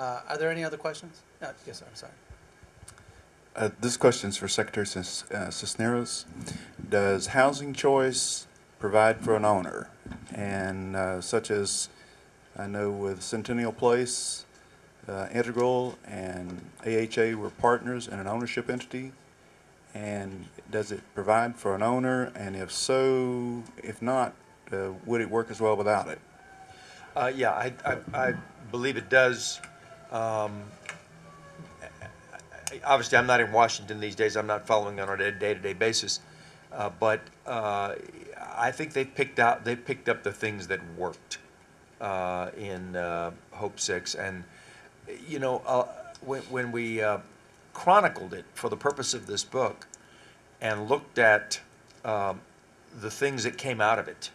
Are there any other questions? Yes, sir, I'm sorry. This question is for Secretary Cisneros. Does housing choice provide for an owner? And such as I know with Centennial Place, Integral and AHA were partners in an ownership entity. And does it provide for an owner? And if so, if not, would it work as well without it? Yeah, I believe it does. Obviously, I'm not in Washington these days. I'm not following on a day-to-day basis, but I think they've picked up the things that worked in Hope 6, and you know, when we chronicled it for the purpose of this book, and looked at the things that came out of it,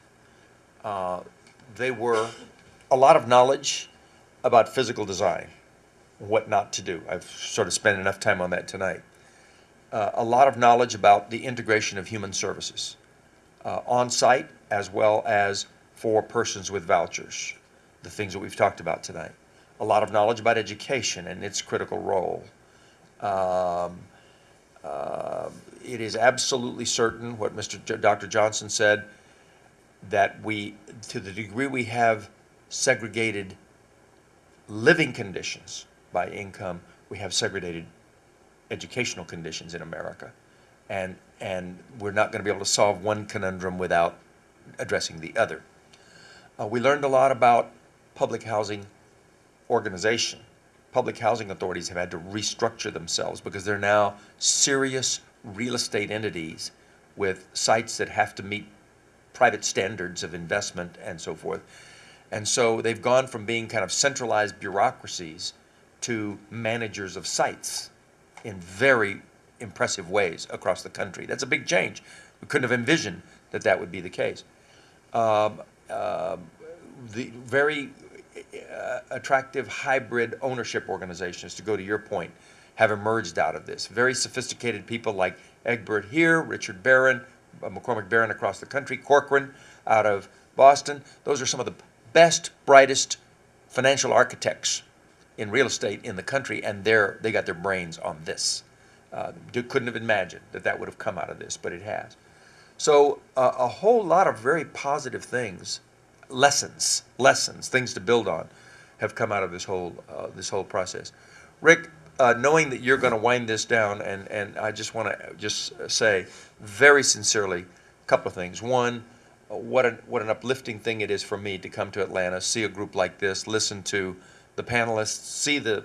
they were a lot of knowledge about physical design, what not to do. I've sort of spent enough time on that tonight. A lot of knowledge about the integration of human services, on-site as well as for persons with vouchers, the things that we've talked about tonight. A lot of knowledge about education and its critical role. It is absolutely certain what Dr. Johnson said, that to the degree we have segregated living conditions by income, we have segregated educational conditions in America. And we're not going to be able to solve one conundrum without addressing the other. We learned a lot about public housing organization. Public housing authorities have had to restructure themselves because they're now serious real estate entities with sites that have to meet private standards of investment and so forth. And so they've gone from being kind of centralized bureaucracies to managers of sites in very impressive ways across the country. That's a big change. We couldn't have envisioned that that would be the case. The very attractive hybrid ownership organizations, to go to your point, have emerged out of this. Very sophisticated people like Egbert here, Richard Barron, McCormick Barron across the country, Corcoran out of Boston. Those are some of the best, brightest financial architects in real estate in the country, and they got their brains on this. Couldn't have imagined that that would have come out of this, but it has. So a whole lot of very positive things, lessons, things to build on, have come out of this whole process. Rick, knowing that you're going to wind this down, and I just want to say very sincerely a couple of things. One, what an uplifting thing it is for me to come to Atlanta, see a group like this, listen to the panelists, see the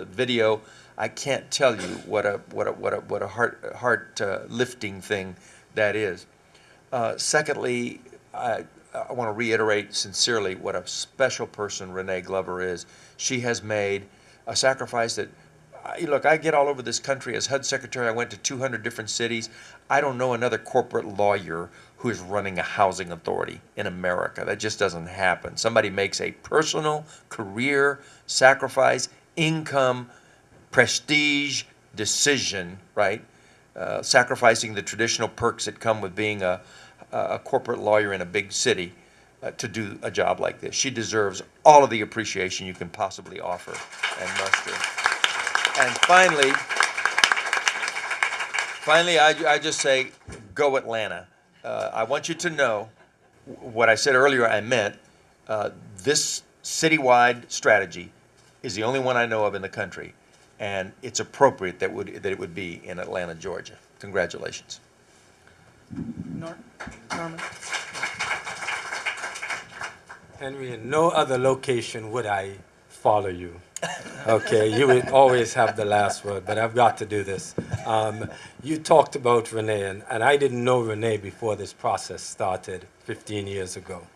video. I can't tell you what a heart lifting thing that is. Secondly, I want to reiterate sincerely what a special person Renee Glover is. She has made a sacrifice that, look, I get all over this country as HUD Secretary. I went to 200 different cities. I don't know another corporate lawyer who is running a housing authority in America. That just doesn't happen. Somebody makes a personal career sacrifice, income, prestige decision, right? Sacrificing the traditional perks that come with being a corporate lawyer in a big city to do a job like this. She deserves all of the appreciation you can possibly offer and muster. And finally, I just say, go Atlanta. I want you to know what I said earlier I meant. This citywide strategy is the only one I know of in the country, and it's appropriate that it would be in Atlanta, Georgia. Congratulations. Norman? Henry, in no other location would I follow you. Okay, you would always have the last word, but I've got to do this. You talked about Renee, and I didn't know Renee before this process started 15 years ago.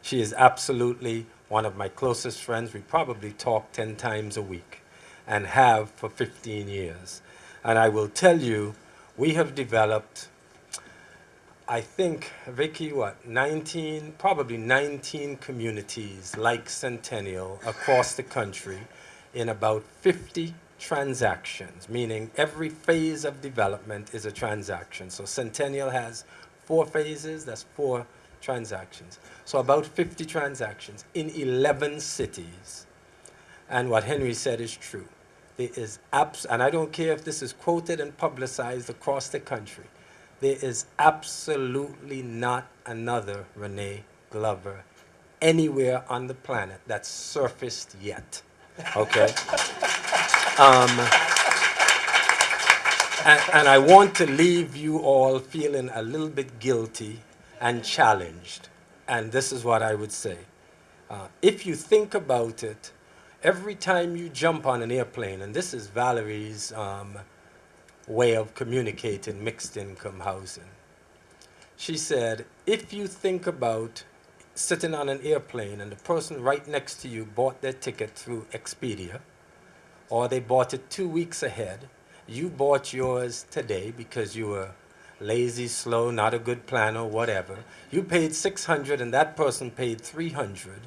She is absolutely one of my closest friends. We probably talk 10 times a week and have for 15 years. And I will tell you, we have developed, I think, Vicky, probably 19 communities like Centennial across the country in about 50 transactions, meaning every phase of development is a transaction. So Centennial has 4 phases, that's 4 transactions. So about 50 transactions in 11 cities. And what Henry said is true. There is and I don't care if this is quoted and publicized across the country, there is absolutely not another Renee Glover anywhere on the planet that's surfaced yet. Okay? And I want to leave you all feeling a little bit guilty and challenged. And this is what I would say. If you think about it, every time you jump on an airplane, and this is Valerie's way of communicating mixed income housing. She said, if you think about sitting on an airplane and the person right next to you bought their ticket through Expedia, or they bought it 2 weeks ahead, you bought yours today because you were lazy, slow, not a good planner, whatever. You paid $600 and that person paid $300,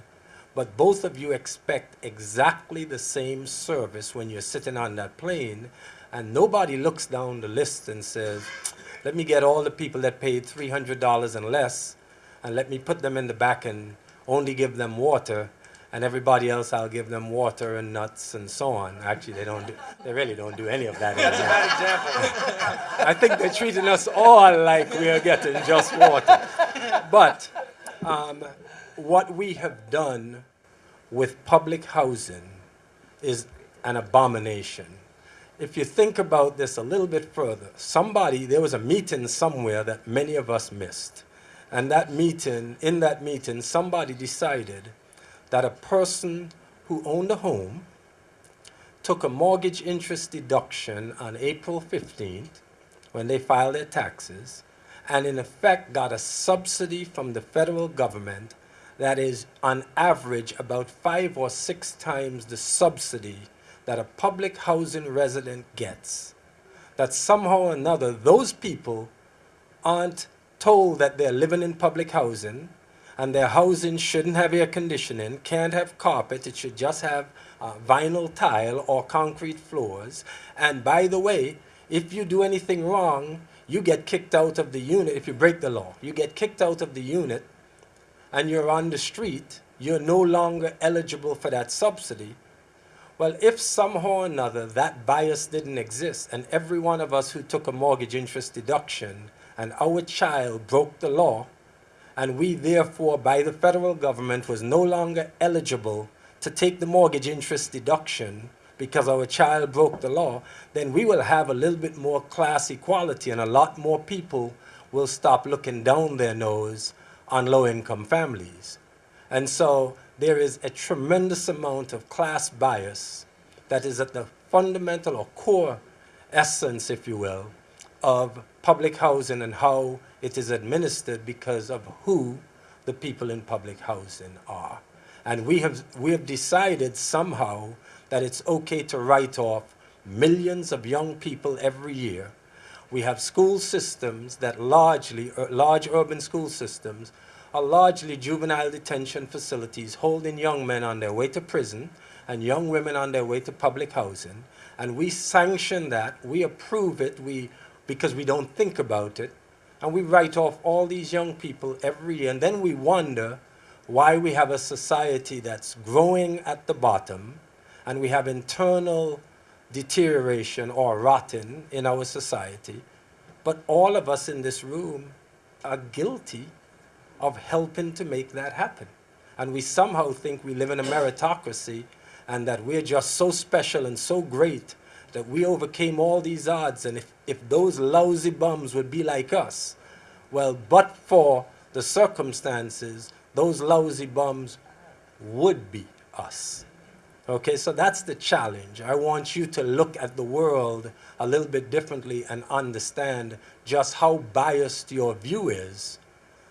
but both of you expect exactly the same service when you're sitting on that plane, and nobody looks down the list and says, let me get all the people that paid $300 and less, and let me put them in the back and only give them water, and everybody else I'll give them water and nuts and so on. Actually, they really don't do any of that anymore. That's a bad example. I think they're treating us all like we are getting just water. But what we have done with public housing is an abomination. If you think about this a little bit further, there was a meeting somewhere that many of us missed. And in that meeting, somebody decided that a person who owned a home took a mortgage interest deduction on April 15th when they filed their taxes, and in effect got a subsidy from the federal government that is on average about 5 or 6 times the subsidy that a public housing resident gets. That somehow or another those people aren't told that they're living in public housing, and their housing shouldn't have air conditioning, can't have carpet, it should just have vinyl tile or concrete floors. And by the way, if you do anything wrong, you get kicked out of the unit. If you break the law, you get kicked out of the unit and you're on the street, you're no longer eligible for that subsidy. Well, if somehow or another that bias didn't exist, and every one of us who took a mortgage interest deduction and our child broke the law, and we therefore by the federal government was no longer eligible to take the mortgage interest deduction because our child broke the law, then we will have a little bit more class equality, and a lot more people will stop looking down their nose on low-income families. And so there is a tremendous amount of class bias that is at the fundamental or core essence, if you will, of public housing and how it is administered because of who the people in public housing are. And we have decided somehow that it's okay to write off millions of young people every year. We have school systems that large urban school systems are largely juvenile detention facilities holding young men on their way to prison and young women on their way to public housing. And we sanction that, we approve it, because we don't think about it, and we write off all these young people every year. And then we wonder why we have a society that's growing at the bottom, and we have internal deterioration or rotting in our society. But all of us in this room are guilty of helping to make that happen. And we somehow think we live in a meritocracy and that we're just so special and so great that we overcame all these odds. And if those lousy bums would be like us, well, but for the circumstances, those lousy bums would be us. Okay, so that's the challenge. I want you to look at the world a little bit differently and understand just how biased your view is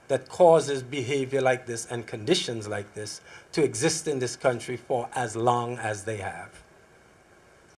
that causes behavior like this and conditions like this to exist in this country for as long as they have.